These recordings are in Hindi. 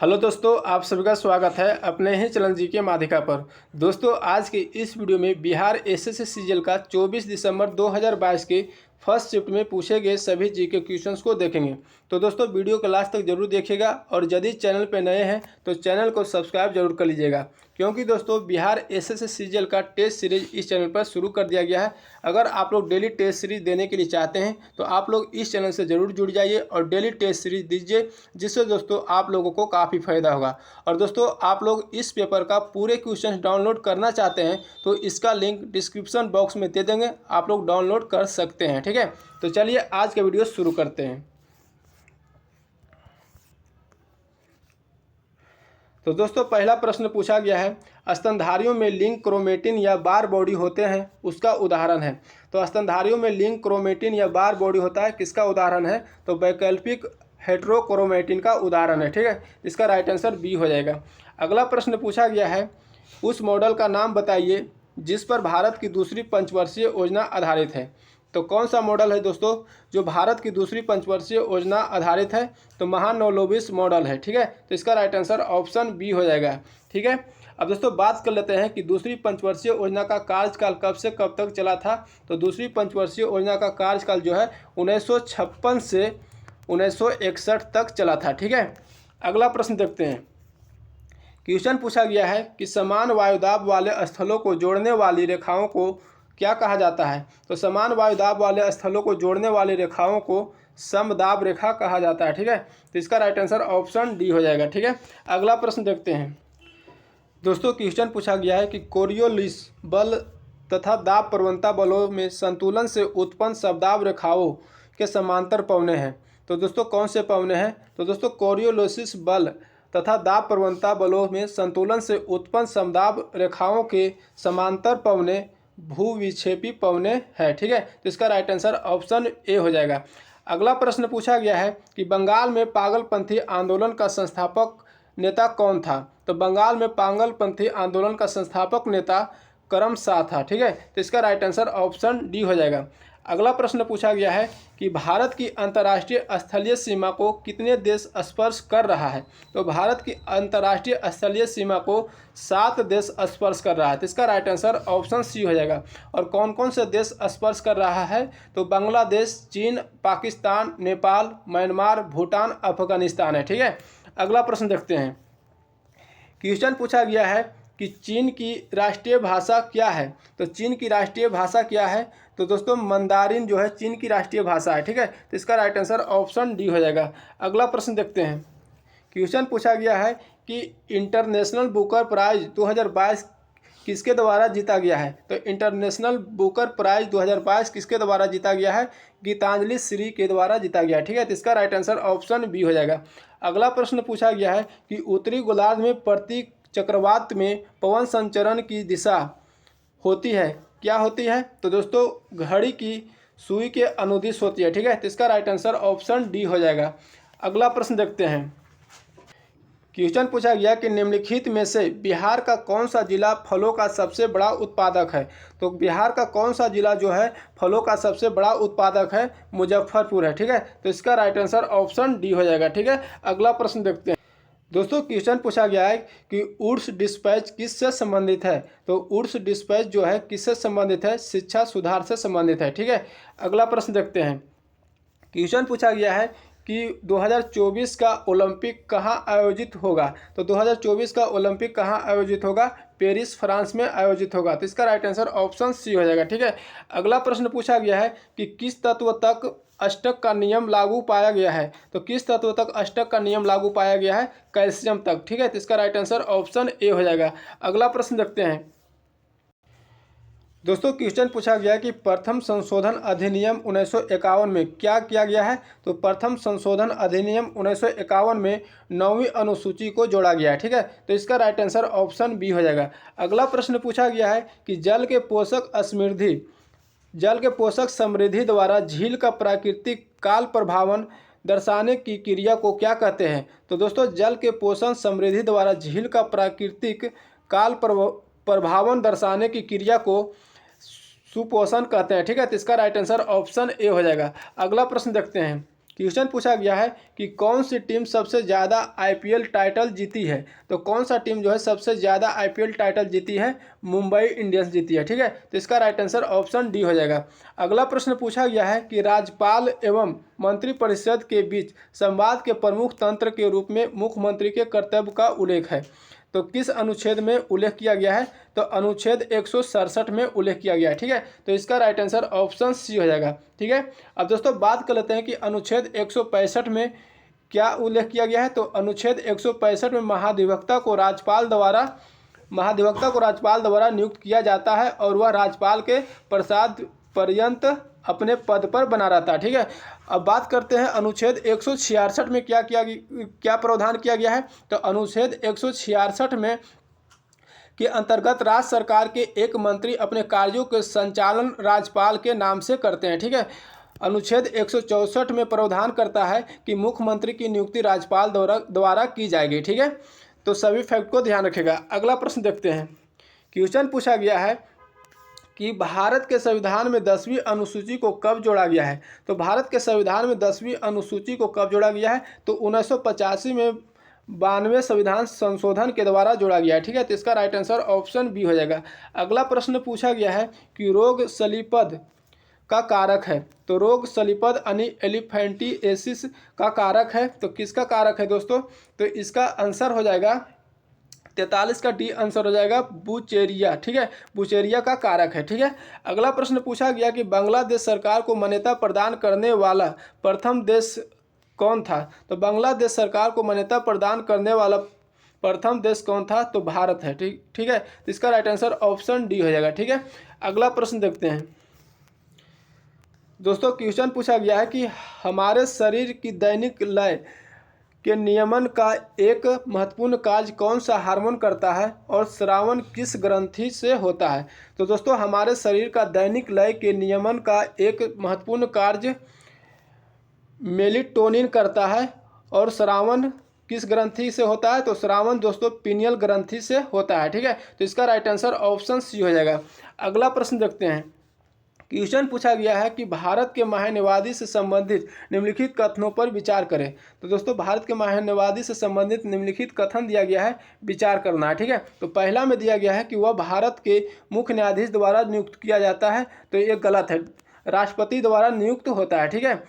हेलो दोस्तों, आप सभी का स्वागत है अपने ही चैनल जी के माध्यिका पर। दोस्तों, आज के इस वीडियो में बिहार एसएससी सीजीएल का 24 दिसंबर 2022 के फर्स्ट शिफ्ट में पूछे गए सभी जीके क्वेश्चंस को देखेंगे। तो दोस्तों, वीडियो को लास्ट तक जरूर देखिएगा और यदि चैनल पर नए हैं तो चैनल को सब्सक्राइब जरूर कर लीजिएगा, क्योंकि दोस्तों बिहार एसएससी सीजीएल का टेस्ट सीरीज इस चैनल पर शुरू कर दिया गया है। अगर आप लोग डेली टेस्ट सीरीज देने के लिए चाहते हैं तो आप लोग इस चैनल से ज़रूर जुड़ जाइए और डेली टेस्ट सीरीज दीजिए, जिससे दोस्तों आप लोगों को काफ़ी फायदा होगा। और दोस्तों, आप लोग इस पेपर का पूरे क्वेश्चन डाउनलोड करना चाहते हैं तो इसका लिंक डिस्क्रिप्शन बॉक्स में दे देंगे, आप लोग डाउनलोड कर सकते हैं। ठीक है, तो चलिए आज का वीडियो शुरू करते हैं। तो दोस्तों, पहला प्रश्न पूछा गया है, स्तनधारियों में लिंक क्रोमेटिन या बार बॉडी होते हैं, उसका उदाहरण है। तो स्तनधारियों में लिंक क्रोमेटिन या बार बॉडी होता है, किसका उदाहरण है? तो वैकल्पिक हेट्रोक्रोमेटिन का उदाहरण है। ठीक है, इसका राइट आंसर बी हो जाएगा। अगला प्रश्न पूछा गया है, उस मॉडल का नाम बताइए जिस पर भारत की दूसरी पंचवर्षीय योजना आधारित है। तो कौन सा मॉडल है दोस्तों जो भारत की दूसरी पंचवर्षीय योजना आधारित है? तो महानवोलिस मॉडल है। ठीक है, तो इसका राइट आंसर ऑप्शन बी हो जाएगा। ठीक है, अब दोस्तों बात कर लेते हैं कि दूसरी पंचवर्षीय योजना का कार्यकाल कब से कब तक चला था। तो दूसरी पंचवर्षीय योजना का कार्यकाल जो है 1956 से 1961 तक चला था। ठीक है, अगला प्रश्न देखते हैं। क्वेश्चन पूछा गया है कि समान वायुदाब वाले स्थलों को जोड़ने वाली रेखाओं को क्या कहा जाता है? तो समान वायुदाब वाले स्थलों को जोड़ने वाली रेखाओं को समदाब रेखा कहा जाता है। ठीक है, तो इसका राइट आंसर ऑप्शन डी हो जाएगा। ठीक है, अगला प्रश्न देखते हैं। दोस्तों, क्वेश्चन पूछा गया है कि कोरियोलिस बल तथा दाब प्रवणता बलों में संतुलन से उत्पन्न समदाब रेखाओं के समांतर पवने हैं। तो दोस्तों कौन से पवने हैं? तो दोस्तों कोरियोलिस बल तथा दाब प्रवणता बलों में संतुलन से उत्पन्न समदाब रेखाओं के समांतर पवने भूविक्षेपी पवने हैं। ठीक है, तो इसका राइट आंसर ऑप्शन ए हो जाएगा। अगला प्रश्न पूछा गया है कि बंगाल में पागलपंथी आंदोलन का संस्थापक नेता कौन था? तो बंगाल में पागलपंथी आंदोलन का संस्थापक नेता करमशाह था। ठीक है, तो इसका राइट आंसर ऑप्शन डी हो जाएगा। अगला प्रश्न पूछा गया है कि भारत की अंतर्राष्ट्रीय स्थलीय सीमा को कितने देश स्पर्श कर रहा है? तो भारत की अंतर्राष्ट्रीय स्थलीय सीमा को 7 देश स्पर्श कर रहा है। तो इसका राइट आंसर ऑप्शन सी हो जाएगा। और कौन कौन से देश स्पर्श कर रहा है? तो बांग्लादेश, चीन, पाकिस्तान, नेपाल, म्यांमार, भूटान, अफगानिस्तान है। ठीक है, अगला प्रश्न देखते हैं। क्वेश्चन पूछा गया है कि चीन की राष्ट्रीय भाषा क्या है? तो चीन की राष्ट्रीय भाषा क्या है? तो दोस्तों मंदारिन जो है चीन की राष्ट्रीय भाषा है। ठीक है, तो इसका राइट आंसर ऑप्शन डी हो जाएगा। अगला प्रश्न देखते हैं। क्वेश्चन पूछा गया है कि इंटरनेशनल बुकर प्राइज 2022 किसके द्वारा जीता गया है? तो इंटरनेशनल बुकर प्राइज 2022 किसके द्वारा जीता गया है? गीतांजलि श्री के द्वारा जीता गया है। ठीक है, तो इसका राइट आंसर ऑप्शन बी हो जाएगा। अगला प्रश्न पूछा गया है कि उत्तरी गोलार्ध में प्रति चक्रवात में पवन संचरण की दिशा होती है, क्या होती है? तो दोस्तों घड़ी की सुई के अनुदिश होती है। ठीक है, तो इसका राइट आंसर ऑप्शन डी हो जाएगा। अगला प्रश्न देखते हैं। क्वेश्चन पूछा गया कि निम्नलिखित में से बिहार का कौन सा जिला फलों का सबसे बड़ा उत्पादक है? तो बिहार का कौन सा जिला जो है फलों का सबसे बड़ा उत्पादक है? मुजफ्फरपुर है। ठीक है, तो इसका राइट आंसर ऑप्शन डी हो जाएगा। ठीक है, अगला प्रश्न देखते हैं। दोस्तों क्वेश्चन पूछा गया है कि उड्स डिस्पैच किससे संबंधित है? तो उड्स डिस्पैच जो है किससे संबंधित है? शिक्षा सुधार से संबंधित है। ठीक है, अगला प्रश्न देखते हैं। क्वेश्चन पूछा गया है कि 2024 का ओलंपिक कहाँ आयोजित होगा? तो 2024 का ओलंपिक कहाँ आयोजित होगा? पेरिस, फ्रांस में आयोजित होगा। तो इसका राइट आंसर ऑप्शन सी हो जाएगा। ठीक है, अगला प्रश्न पूछा गया है कि किस तत्व तक अष्टक का नियम लागू पाया गया है? तो किस तत्व तक अष्टक का नियम लागू पाया गया है? कैल्शियम तक। ठीक है, तो इसका राइट आंसर ऑप्शन ए हो जाएगा। अगला प्रश्न देखते हैं। दोस्तों क्वेश्चन पूछा गया कि प्रथम संशोधन अधिनियम 1951 में क्या किया गया है? तो प्रथम संशोधन अधिनियम 1951 में 9वीं अनुसूची को जोड़ा गया है। ठीक है, तो इसका राइट आंसर ऑप्शन बी हो जाएगा। अगला प्रश्न पूछा गया है कि जल के पोषक समृद्धि द्वारा झील का प्राकृतिक काल प्रभावन दर्शाने की क्रिया को क्या कहते हैं? तो दोस्तों जल के पोषण समृद्धि द्वारा झील का प्राकृतिक काल प्रभावन दर्शाने की क्रिया को सुपोषण कहते हैं। ठीक है, तो इसका राइट आंसर ऑप्शन ए हो जाएगा। अगला प्रश्न देखते हैं। क्वेश्चन पूछा गया है कि कौन सी टीम सबसे ज़्यादा आईपीएल टाइटल जीती है। तो कौन सा टीम जो है सबसे ज़्यादा आईपीएल टाइटल जीती है, मुंबई इंडियंस जीती है। ठीक है, तो इसका राइट आंसर ऑप्शन डी हो जाएगा। अगला प्रश्न पूछा गया है कि राज्यपाल एवं मंत्रिपरिषद के बीच संवाद के प्रमुख तंत्र के रूप में मुख्यमंत्री के कर्तव्य का उल्लेख है। तो किस अनुच्छेद में उल्लेख किया गया है, तो अनुच्छेद 167 में उल्लेख किया गया है। ठीक है, तो इसका राइट आंसर ऑप्शन सी हो जाएगा। ठीक है, अब दोस्तों बात कर लेते हैं कि अनुच्छेद 165 में क्या उल्लेख किया गया है। तो अनुच्छेद 165 में महाधिवक्ता को राज्यपाल द्वारा नियुक्त किया जाता है और वह राज्यपाल के प्रसाद पर्यंत अपने पद पर बना रहता है। ठीक है, अब बात करते हैं अनुच्छेद 166 में क्या प्रावधान किया गया है। तो अनुच्छेद 166 में के अंतर्गत राज्य सरकार के एक मंत्री अपने कार्यों के संचालन राज्यपाल के नाम से करते हैं। ठीक है, अनुच्छेद 164 में प्रावधान करता है कि मुख्यमंत्री की नियुक्ति राज्यपाल द्वारा की जाएगी। ठीक है, तो सभी फैक्ट को ध्यान रखेगा। अगला प्रश्न देखते हैं। क्वेश्चन पूछा गया है कि भारत के संविधान में 10वीं अनुसूची को कब जोड़ा गया है। तो भारत के संविधान में 10वीं अनुसूची को कब जोड़ा गया है, तो 1985 में 92वें संविधान संशोधन के द्वारा जोड़ा गया है। ठीक है, तो इसका राइट आंसर ऑप्शन बी हो जाएगा। अगला प्रश्न पूछा गया है कि रोग शलीपद का कारक है। तो रोग शलीपद यानी एलिफेंटिएसिस का कारक है। तो किसका कारक है दोस्तों, तो इसका आंसर हो जाएगा 43 का डी आंसर हो जाएगा बुचेरिया। ठीक है, बुचेरिया का कारक है। ठीक है, अगला प्रश्न पूछा गया कि बांग्लादेश सरकार को मान्यता प्रदान करने वाला प्रथम देश कौन था। तो बांग्लादेश सरकार को मान्यता प्रदान करने वाला प्रथम देश कौन था, तो भारत है। ठीक है, तो इसका राइट आंसर ऑप्शन डी हो जाएगा। ठीक है, अगला प्रश्न देखते हैं। दोस्तों क्वेश्चन पूछा गया है कि हमारे शरीर की दैनिक लय के नियमन का एक महत्वपूर्ण कार्य कौन सा हार्मोन करता है और स्रावन किस ग्रंथि से होता है। तो दोस्तों हमारे शरीर का दैनिक लय के नियमन का एक महत्वपूर्ण कार्य मेलिटोनिन करता है और स्रावन किस ग्रंथि से होता है, तो स्रावन दोस्तों पीनियल ग्रंथि से होता है। ठीक है, तो इसका राइट आंसर ऑप्शन सी हो जाएगा। अगला प्रश्न देखते हैं। क्वेश्चन पूछा गया है कि भारत के महान्यवादी से संबंधित निम्नलिखित कथनों पर विचार करें। तो दोस्तों भारत के महान्यवादी से संबंधित निम्नलिखित कथन दिया गया है, विचार करना है। ठीक है, तो पहला में दिया गया है कि वह भारत के मुख्य न्यायाधीश द्वारा नियुक्त किया जाता है। तो ये गलत है, राष्ट्रपति द्वारा नियुक्त होता है। ठीक है,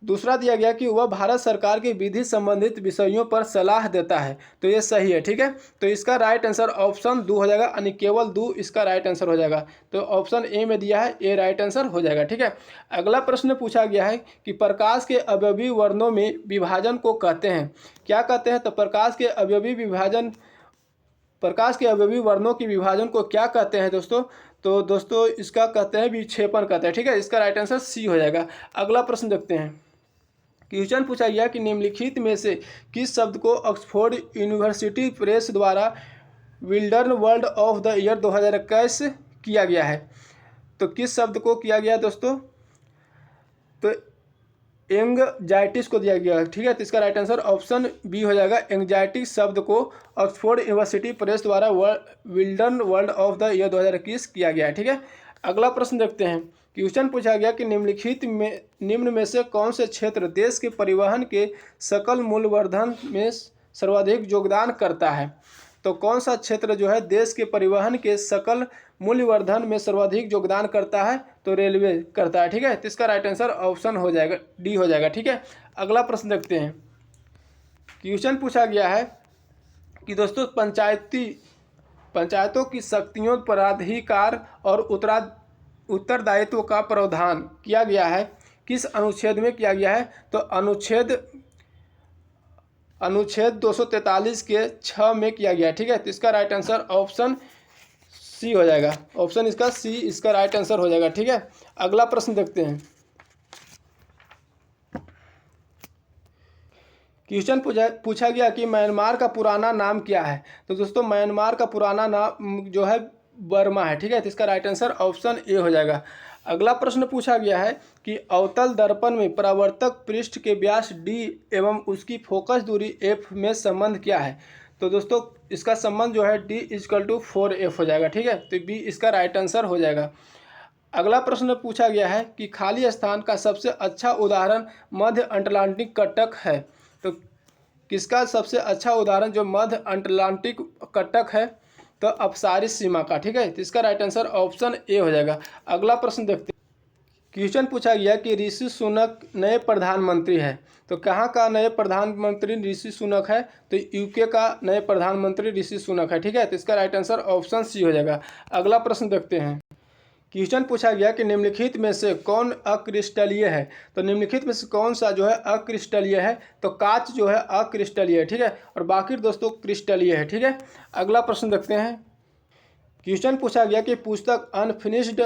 दूसरा दिया गया कि वह भारत सरकार के विधि संबंधित विषयों पर सलाह देता है। तो ये सही है। ठीक है, तो इसका राइट आंसर ऑप्शन 2 हो जाएगा, यानी केवल 2 इसका राइट आंसर हो जाएगा। तो ऑप्शन ए में दिया है, ए राइट आंसर हो जाएगा। ठीक है, अगला प्रश्न पूछा गया है कि प्रकाश के अवयवी वर्णों में विभाजन को कहते हैं, क्या कहते हैं। तो प्रकाश के अवयवी वर्णों के विभाजन को क्या कहते हैं दोस्तों, तो दोस्तों इसका कहते हैं विक्षेपण कहते हैं। ठीक है, इसका राइट आंसर सी हो जाएगा। अगला प्रश्न देखते हैं। क्वेश्चन पूछा गया कि निम्नलिखित में से किस शब्द को ऑक्सफोर्ड यूनिवर्सिटी प्रेस द्वारा विल्डर्न वर्ल्ड ऑफ द ईयर 2021 किया गया है। तो किस शब्द को किया गया दोस्तों, तो एंग्जाइटिस को दिया गया है। ठीक है, तो इसका राइट आंसर ऑप्शन बी हो जाएगा। एंग्जाइटी शब्द को ऑक्सफोर्ड यूनिवर्सिटी प्रेस द्वारा विल्डर्न वर्ल्ड ऑफ द ईयर 2021 किया गया है। ठीक है, अगला प्रश्न देखते हैं। क्वेश्चन पूछा गया कि निम्न में से कौन से क्षेत्र देश के परिवहन के सकल मूल्यवर्धन में सर्वाधिक योगदान करता है। तो कौन सा क्षेत्र जो है देश के परिवहन के सकल मूल्यवर्धन में सर्वाधिक योगदान करता है, तो रेलवे करता है। ठीक है, तो इसका राइट आंसर ऑप्शन हो जाएगा, डी हो जाएगा। ठीक है, अगला प्रश्न देखते हैं। क्वेश्चन पूछा गया है कि दोस्तों पंचायतों की शक्तियों प्राधिकार और उत्तरदायित्व का प्रावधान किया गया है, किस अनुच्छेद में किया गया है। तो अनुच्छेद 243 के 6 में किया गया है। ठीक है, तो इसका राइट आंसर ऑप्शन सी हो जाएगा। ऑप्शन इसका सी इसका राइट आंसर हो जाएगा। ठीक है, अगला प्रश्न देखते हैं। क्वेश्चन पूछा गया कि म्यांमार का पुराना नाम क्या है। तो दोस्तों म्यांमार का पुराना नाम जो है बर्मा है। ठीक है, तो इसका राइट आंसर ऑप्शन ए हो जाएगा। अगला प्रश्न पूछा गया है कि अवतल दर्पण में परावर्तक पृष्ठ के व्यास डी एवं उसकी फोकस दूरी एफ में संबंध क्या है। तो दोस्तों इसका संबंध जो है D = 4F हो जाएगा। ठीक है, तो बी इसका राइट आंसर हो जाएगा। अगला प्रश्न पूछा गया है कि खाली स्थान का सबसे अच्छा उदाहरण मध्य अटलांटिक कटक है। तो किसका सबसे अच्छा उदाहरण जो मध्य अटलांटिक कटक है, तो अपसारी सीमा का। ठीक है, तो इसका राइट आंसर ऑप्शन ए हो जाएगा। अगला प्रश्न देखते हैं। क्वेश्चन पूछा गया कि ऋषि सुनक नए प्रधानमंत्री हैं। तो कहाँ का नए प्रधानमंत्री ऋषि सुनक है, तो यूके का नए प्रधानमंत्री ऋषि सुनक है। ठीक है, तो इसका राइट आंसर ऑप्शन सी हो जाएगा। अगला प्रश्न देखते हैं। क्वेश्चन पूछा गया कि निम्नलिखित में से कौन अक्रिस्टलीय है। तो निम्नलिखित में से कौन सा जो है अक्रिस्टलीय है, तो कांच जो है अक्रिस्टलीय है। ठीक है, और बाकी दोस्तों क्रिस्टलीय है। ठीक है, अगला प्रश्न देखते हैं। क्वेश्चन पूछा गया कि पुस्तक अनफिनिश्ड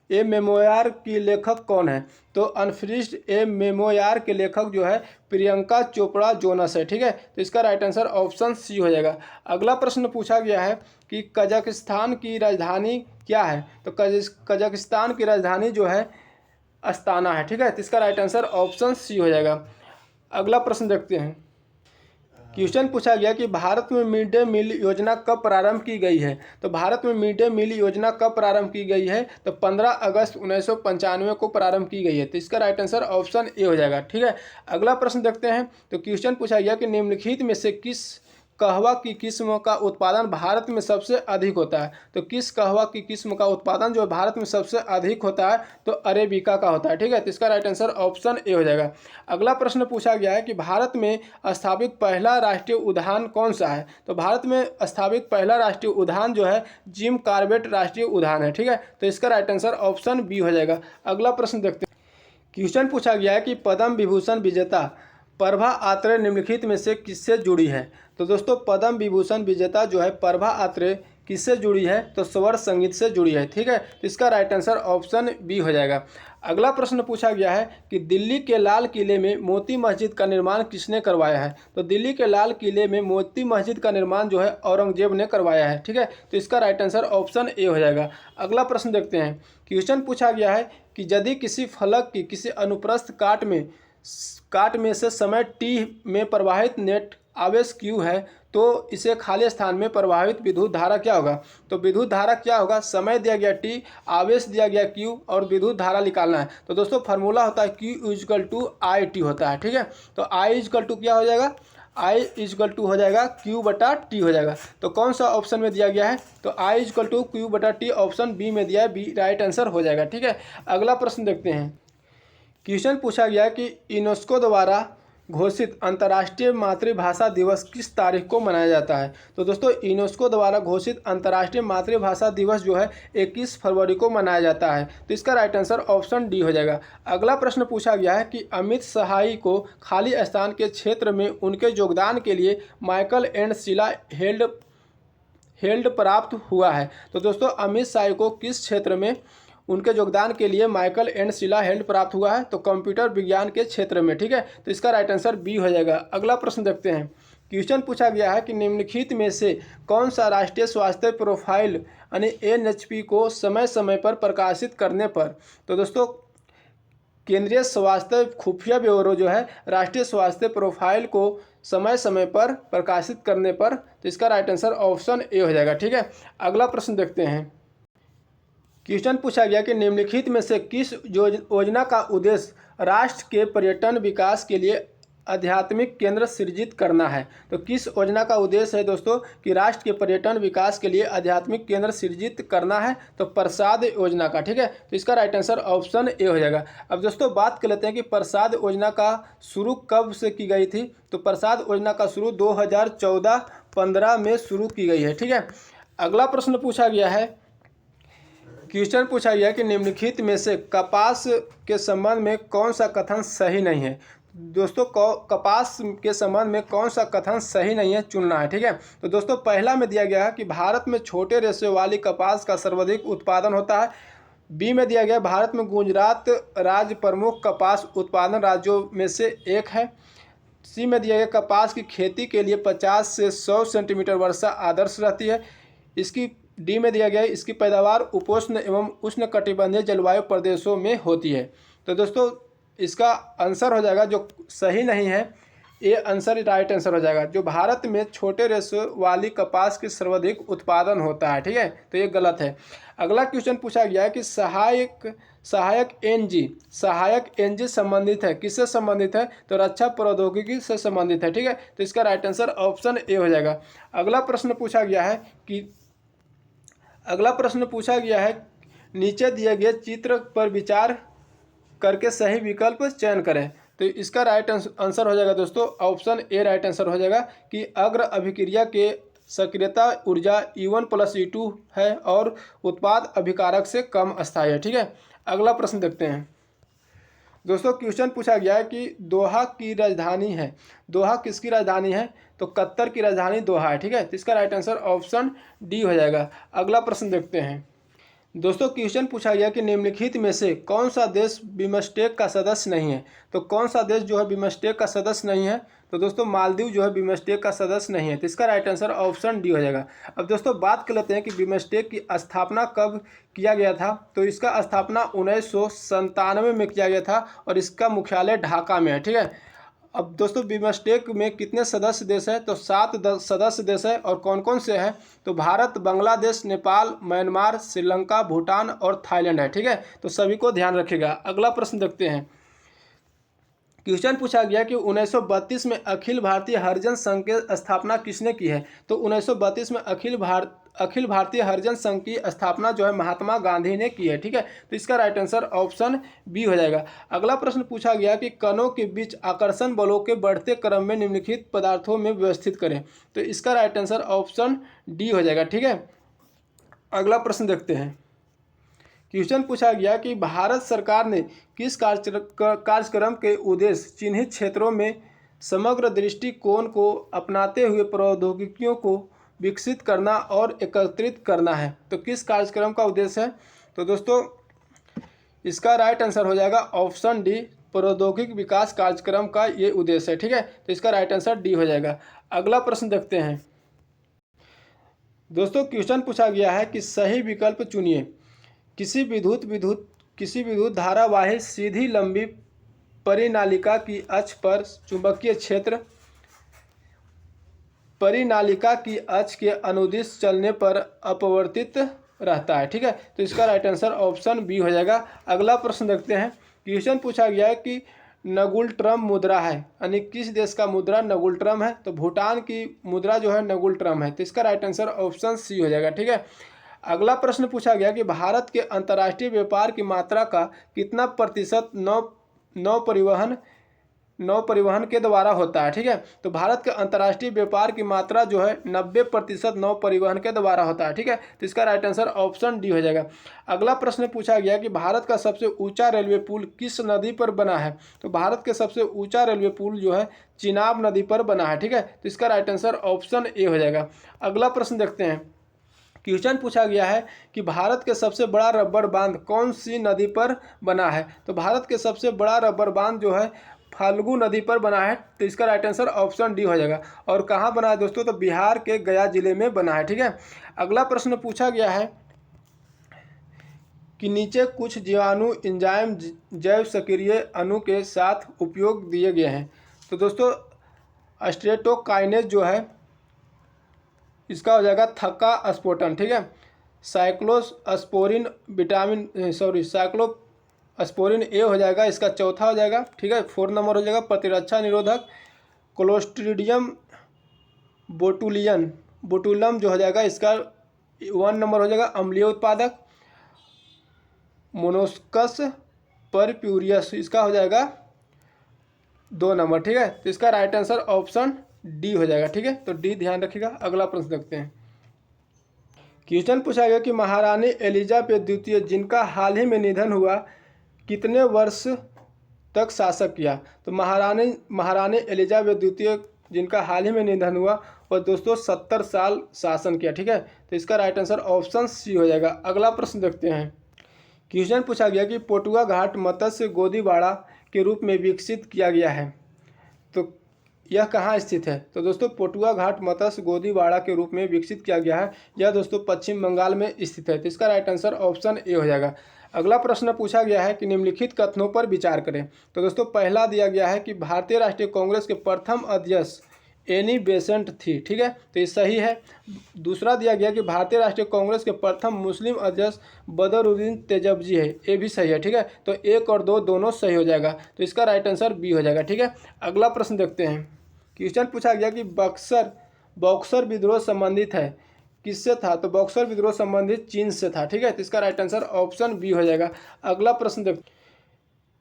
ए मेमोयर की लेखक कौन है। तो अनफिनिश्ड ए मेमोयर के लेखक जो है प्रियंका चोपड़ा जोनस है। ठीक है, तो इसका राइट आंसर ऑप्शन सी हो जाएगा। अगला प्रश्न पूछा गया है कि कजाकिस्तान की राजधानी क्या है। तो कजाकिस्तान की राजधानी जो है अस्ताना है। ठीक है, तो इसका राइट आंसर ऑप्शन सी हो जाएगा। अगला प्रश्न देखते हैं। क्वेश्चन पूछा गया कि भारत में मिड डे मील योजना कब प्रारंभ की गई है। तो भारत में मिड डे मील योजना कब प्रारंभ की गई है, तो 15 अगस्त 1995 को प्रारंभ की गई है। तो इसका राइट आंसर ऑप्शन ए हो जाएगा। ठीक है, अगला प्रश्न देखते हैं। तो क्वेश्चन पूछा गया कि निम्नलिखित में से किस कहवा की किस्म का उत्पादन भारत में सबसे अधिक होता है। तो किस कहवा की किस्म का उत्पादन जो भारत में सबसे अधिक होता है, तो अरेबिका का होता है। ठीक है, तो इसका राइट आंसर ऑप्शन ए हो जाएगा। अगला प्रश्न पूछा गया है कि भारत में स्थापित पहला राष्ट्रीय उद्यान कौन सा है। तो भारत में स्थापित पहला राष्ट्रीय उद्यान जो है जिम कॉर्बेट राष्ट्रीय उद्यान है। ठीक है, तो इसका राइट आंसर ऑप्शन बी हो जाएगा। अगला प्रश्न देखते हैं। क्वेश्चन पूछा गया है कि पद्म विभूषण विजेता प्रभा आत्रेय निम्नलिखित में से किससे जुड़ी है। तो दोस्तों पद्म विभूषण विजेता जो है प्रभा आत्रेय किससे जुड़ी है, तो स्वर संगीत से जुड़ी है। ठीक है, तो इसका राइट आंसर ऑप्शन बी हो जाएगा। अगला प्रश्न पूछा गया है कि दिल्ली के लाल किले में मोती मस्जिद का निर्माण किसने करवाया है। तो दिल्ली के लाल किले में मोती मस्जिद का निर्माण जो है औरंगजेब ने करवाया है। ठीक है, तो इसका राइट आंसर ऑप्शन ए हो जाएगा। अगला प्रश्न देखते हैं। क्वेश्चन पूछा गया है कि यदि किसी फलक की किसी अनुप्रस्थ काट में से समय टी में प्रवाहित नेट आवेश Q है, तो इसे खाली स्थान में प्रवाहित विद्युत धारा क्या होगा। तो विद्युत धारा क्या होगा, समय दिया गया T, आवेश दिया गया Q और विद्युत धारा निकालना है। तो दोस्तों फार्मूला होता है Q=IT होता है। ठीक है, तो I= क्या हो जाएगा, I= हो जाएगा Q/T हो जाएगा। तो कौन सा ऑप्शन में दिया गया है, तो I=Q/T ऑप्शन बी में दिया है, बी राइट आंसर हो जाएगा। ठीक है, अगला प्रश्न देखते हैं। क्वेश्चन पूछा गया कि यूनेस्को द्वारा घोषित अंतर्राष्ट्रीय मातृभाषा दिवस किस तारीख को मनाया जाता है। तो दोस्तों यूनेस्को द्वारा घोषित अंतर्राष्ट्रीय मातृभाषा दिवस जो है 21 फरवरी को मनाया जाता है। तो इसका राइट आंसर ऑप्शन डी हो जाएगा। अगला प्रश्न पूछा गया है कि अमित सहाई को खाली स्थान के क्षेत्र में उनके योगदान के लिए माइकल एंड शीला हेल्ड प्राप्त हुआ है। तो दोस्तों अमित सहाई को किस क्षेत्र में उनके योगदान के लिए माइकल एंड शीला हेल्ड प्राप्त हुआ है, तो कंप्यूटर विज्ञान के क्षेत्र में। ठीक है, तो इसका राइट आंसर बी हो जाएगा। अगला प्रश्न देखते हैं। क्वेश्चन पूछा गया है कि निम्नलिखित में से कौन सा राष्ट्रीय स्वास्थ्य प्रोफाइल यानी NHP को समय समय पर प्रकाशित करने पर। तो दोस्तों केंद्रीय स्वास्थ्य खुफिया ब्यूरो जो है राष्ट्रीय स्वास्थ्य प्रोफाइल को समय समय पर प्रकाशित करने पर, तो इसका राइट आंसर ऑप्शन ए हो जाएगा। ठीक है, अगला प्रश्न देखते हैं। क्वेश्चन पूछा गया कि निम्नलिखित में से किस योजना का उद्देश्य राष्ट्र के पर्यटन विकास के लिए आध्यात्मिक केंद्र सृजित करना है। तो किस योजना का उद्देश्य है दोस्तों कि राष्ट्र के पर्यटन विकास के लिए आध्यात्मिक केंद्र सृजित करना है, तो प्रसाद योजना का। ठीक है, तो इसका राइट आंसर ऑप्शन ए हो जाएगा। अब दोस्तों बात कर लेते हैं कि प्रसाद योजना का शुरू कब से की गई थी। तो प्रसाद योजना का शुरू 2014-15 में शुरू की गई है। ठीक है, अगला प्रश्न पूछा गया है। क्वेश्चन पूछा गया कि निम्नलिखित में से कपास के संबंध में कौन सा कथन सही नहीं है। दोस्तों कपास के संबंध में कौन सा कथन सही नहीं है चुनना है। ठीक है, तो दोस्तों पहला में दिया गया है कि भारत में छोटे रेशे वाली कपास का सर्वाधिक उत्पादन होता है। बी में दिया गया भारत में गुजरात राज्य प्रमुख कपास उत्पादन राज्यों में से एक है। सी में दिया गया कपास की खेती के लिए 50 से 100 सेंटीमीटर वर्षा आदर्श रहती है। इसकी डी में दिया गया है इसकी पैदावार उपोष्ण एवं उष्णकटिबंधीय जलवायु प्रदेशों में होती है। तो दोस्तों इसका आंसर हो जाएगा जो सही नहीं है ए आंसर राइट आंसर हो जाएगा। जो भारत में छोटे रेशो वाली कपास की सर्वाधिक उत्पादन होता है, ठीक है, तो ये गलत है। अगला क्वेश्चन पूछा गया है कि सहायक एनजी संबंधित है, किससे संबंधित है, तो रक्षा प्रौद्योगिकी से संबंधित है, ठीक है, तो इसका राइट आंसर ऑप्शन ए हो जाएगा। अगला प्रश्न पूछा गया है नीचे दिए गए चित्र पर विचार करके सही विकल्प चयन करें, तो इसका राइट आंसर हो जाएगा दोस्तों ऑप्शन ए राइट आंसर हो जाएगा कि अग्र अभिक्रिया के सक्रियता ऊर्जा E1+E2 है और उत्पाद अभिकारक से कम अस्थायी है, ठीक है। अगला प्रश्न देखते हैं दोस्तों। क्वेश्चन पूछा गया है कि दोहा की राजधानी है, दोहा किसकी राजधानी है, तो कतर की राजधानी दोहा है, ठीक है, तो इसका राइट आंसर ऑप्शन डी हो जाएगा। अगला प्रश्न देखते हैं दोस्तों। क्वेश्चन पूछा गया कि निम्नलिखित में से कौन सा देश बिमस्टेक का सदस्य नहीं है, तो कौन सा देश जो है बिमस्टेक का सदस्य नहीं है, तो दोस्तों मालदीव जो है बिमस्टेक का सदस्य नहीं है, तो इसका राइट आंसर ऑप्शन डी हो जाएगा। अब दोस्तों बात कर लेते हैं कि बिमस्टेक की स्थापना कब किया गया था, तो इसका स्थापना 1997 में किया गया था और इसका मुख्यालय ढाका में है, ठीक है। अब दोस्तों बिमस्टेक में कितने सदस्य देश है, तो 7 सदस्य देश है और कौन कौन से हैं, तो भारत, बांग्लादेश, नेपाल, म्यांमार, श्रीलंका, भूटान और थाईलैंड है, ठीक है, तो सभी को ध्यान रखिएगा। अगला प्रश्न देखते हैं। क्वेश्चन पूछा गया कि 1932 में अखिल भारतीय हरिजन संघ की स्थापना किसने की है, तो 1932 में अखिल भारतीय हरिजन संघ की स्थापना जो है महात्मा गांधी ने की है, ठीक है, तो इसका राइट आंसर ऑप्शन बी हो जाएगा। अगला प्रश्न पूछा गया कि कणों के बीच आकर्षण बलों के बढ़ते क्रम में निम्नलिखित पदार्थों में व्यवस्थित करें, तो इसका राइट आंसर ऑप्शन डी हो जाएगा, ठीक है। अगला प्रश्न देखते हैं। क्वेश्चन पूछा गया कि भारत सरकार ने किस कार्यक्रम के उद्देश्य चिन्हित क्षेत्रों में समग्र दृष्टिकोण को अपनाते हुए प्रौद्योगिकियों को विकसित करना और एकत्रित करना है, तो किस कार्यक्रम का उद्देश्य है, तो दोस्तों इसका राइट आंसर हो जाएगा ऑप्शन डी, प्रौद्योगिक विकास कार्यक्रम का ये उद्देश्य है, ठीक है, तो इसका राइट आंसर डी हो जाएगा। अगला प्रश्न देखते हैं दोस्तों। क्वेश्चन पूछा गया है कि सही विकल्प चुनिए। किसी विद्युत धारावाही सीधी लंबी परिनालिका की अक्ष पर चुंबकीय क्षेत्र परिनालिका की अक्ष के अनुदिश चलने पर अपवर्तित रहता है, ठीक है, तो इसका राइट आंसर ऑप्शन बी हो जाएगा। अगला प्रश्न देखते हैं। क्वेश्चन पूछा गया है कि नगुल-ट्रम मुद्रा है, यानी किस देश का मुद्रा नगुल-ट्रम है, तो भूटान की मुद्रा जो है नगुल-ट्रम है, तो इसका राइट आंसर ऑप्शन सी हो जाएगा, ठीक है। अगला प्रश्न पूछा गया कि भारत के अंतर्राष्ट्रीय व्यापार की मात्रा का कितना प्रतिशत नौ परिवहन के द्वारा होता है, ठीक है, तो भारत के अंतर्राष्ट्रीय व्यापार की मात्रा जो है 90% नौ परिवहन के द्वारा होता है, ठीक है, तो इसका राइट आंसर ऑप्शन डी हो जाएगा। अगला प्रश्न पूछा गया कि भारत का सबसे ऊंचा रेलवे पुल किस नदी पर बना है, तो भारत के सबसे ऊंचा रेलवे पुल जो है चिनाब नदी पर बना है, ठीक है, तो इसका राइट आंसर ऑप्शन ए हो जाएगा। अगला प्रश्न देखते हैं। क्वेश्चन पूछा गया है कि भारत के सबसे बड़ा रबर बांध कौन सी नदी पर बना है, तो भारत के सबसे बड़ा रबर बांध जो है फाल्गु नदी पर बना है, तो इसका राइट आंसर ऑप्शन डी हो जाएगा। और कहाँ बना है दोस्तों, तो बिहार के गया जिले में बना है, ठीक है। अगला प्रश्न पूछा गया है कि नीचे कुछ जीवाणु एंजाइम जैव सक्रिय अणु के साथ उपयोग दिए गए हैं, तो दोस्तों स्ट्रेप्टोकाइनेज जो है इसका हो जाएगा थक्का स्फोटन, ठीक है। साइक्लोस्पोरिन ए हो जाएगा, इसका चौथा हो जाएगा, ठीक है। 4 नंबर हो जाएगा प्रतिरक्षा निरोधक। क्लोस्ट्रीडियम बोटुलम जो हो जाएगा इसका 1 नंबर हो जाएगा अम्लीय उत्पादक। मोनोस्कस परप्यूरियस इसका हो जाएगा 2 नंबर, ठीक है, तो इसका राइट आंसर ऑप्शन डी हो जाएगा, ठीक है, तो डी ध्यान रखिएगा। अगला प्रश्न देखते हैं। क्वेश्चन पूछा गया कि महारानी एलिजाबेथ द्वितीय जिनका हाल ही में निधन हुआ कितने वर्ष तक शासक किया, तो महारानी एलिजाबेथ द्वितीय जिनका हाल ही में निधन हुआ और दोस्तों 70 साल शासन किया, ठीक है, तो इसका राइट आंसर ऑप्शन सी हो जाएगा। अगला प्रश्न देखते हैं। क्वेश्चन पूछा गया कि पोटुआ घाट मत्स्य गोदीबाड़ा के रूप में विकसित किया गया है, तो यह कहाँ स्थित है, तो दोस्तों पोटुआ घाट मत्स्य गोदीबाड़ा के रूप में विकसित किया गया है, यह दोस्तों पश्चिम बंगाल में स्थित है, तो इसका राइट आंसर ऑप्शन ए हो जाएगा। अगला प्रश्न पूछा गया है कि निम्नलिखित कथनों पर विचार करें। तो दोस्तों पहला दिया गया है कि भारतीय राष्ट्रीय कांग्रेस के प्रथम अध्यक्ष एनी बेसेंट थी, ठीक है, तो ये सही है। दूसरा दिया गया कि भारतीय राष्ट्रीय कांग्रेस के प्रथम मुस्लिम अध्यक्ष बदरुद्दीन तेजबजी है, ये भी सही है, ठीक है। तो 1 और 2 दोनों सही हो जाएगा, तो इसका राइट आंसर बी हो जाएगा, ठीक है। अगला प्रश्न देखते हैं। क्वेश्चन पूछा गया कि बक्सर विद्रोह संबंधित है किससे था? तो बक्सर विद्रोह संबंधित चीन से था, ठीक है, तो इसका राइट आंसर ऑप्शन बी हो जाएगा। अगला प्रश्न देखते हैं।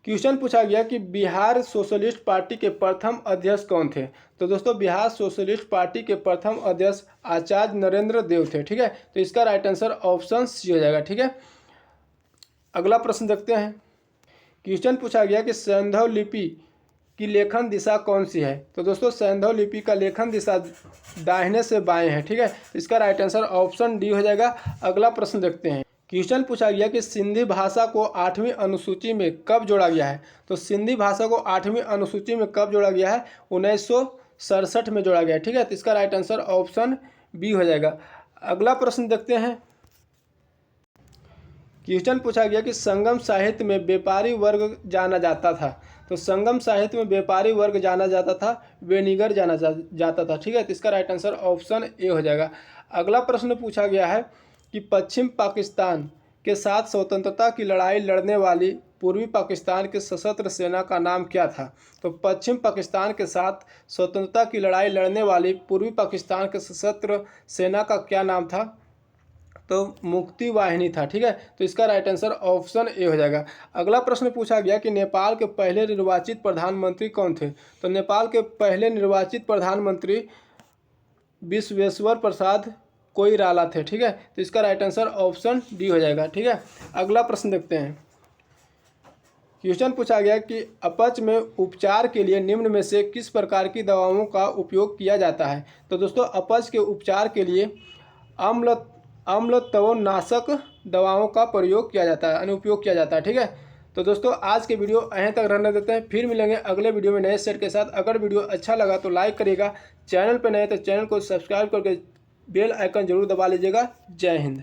क्वेश्चन पूछा गया कि बिहार सोशलिस्ट पार्टी के प्रथम अध्यक्ष कौन थे? तो दोस्तों बिहार सोशलिस्ट पार्टी के प्रथम अध्यक्ष आचार्य नरेंद्र देव थे, ठीक है, तो इसका राइट आंसर ऑप्शन सी हो जाएगा, ठीक है। अगला प्रश्न देखते हैं। क्वेश्चन पूछा गया कि सैंधव लिपि की लेखन दिशा कौन सी है? तो दोस्तों सैंधव लिपि का लेखन दिशा दाहिने से बाएं है, ठीक है, इसका राइट आंसर ऑप्शन डी हो जाएगा। अगला प्रश्न देखते हैं। क्वेश्चन पूछा गया कि सिंधी भाषा को 8वीं अनुसूची में कब जोड़ा गया है? तो सिंधी भाषा को 8वीं अनुसूची में कब जोड़ा गया है? 1967 में जोड़ा गया है, ठीक है, तो इसका राइट आंसर ऑप्शन बी हो जाएगा। अगला प्रश्न देखते हैं। क्वेश्चन पूछा गया कि संगम साहित्य में व्यापारी वर्ग जाना जाता था। तो संगम साहित्य में व्यापारी वर्ग जाना जाता था, वेनिगर जाना जाता था, ठीक है, तो इसका राइट आंसर ऑप्शन ए हो जाएगा। अगला प्रश्न पूछा गया है कि पश्चिम पाकिस्तान के साथ स्वतंत्रता की लड़ाई लड़ने वाली पूर्वी पाकिस्तान की सशस्त्र सेना का नाम क्या था? तो पश्चिम पाकिस्तान के साथ स्वतंत्रता की लड़ाई लड़ने वाली पूर्वी पाकिस्तान के सशस्त्र सेना का क्या नाम था? तो मुक्ति वाहिनी था, ठीक है, तो इसका राइट आंसर ऑप्शन ए हो जाएगा। अगला प्रश्न पूछा गया कि नेपाल के पहले निर्वाचित प्रधानमंत्री कौन थे? तो नेपाल के पहले निर्वाचित प्रधानमंत्री विश्वेश्वर प्रसाद कोइराला थे, ठीक है, तो इसका राइट आंसर ऑप्शन डी हो जाएगा, ठीक है। अगला प्रश्न देखते हैं। क्वेश्चन पूछा गया कि अपच में उपचार के लिए निम्न में से किस प्रकार की दवाओं का उपयोग किया जाता है? तो दोस्तों अपच के उपचार के लिए अम्लत्वनाशक दवाओं का प्रयोग किया जाता है, यानी उपयोग किया जाता है, ठीक है। तो दोस्तों आज के वीडियो यहीं तक रहने देते हैं, फिर मिलेंगे अगले वीडियो में नए सेट के साथ। अगर वीडियो अच्छा लगा तो लाइक करिएगा, चैनल पर नए तो चैनल को सब्सक्राइब करके बेल आइकन जरूर दबा लीजिएगा। जय हिंद।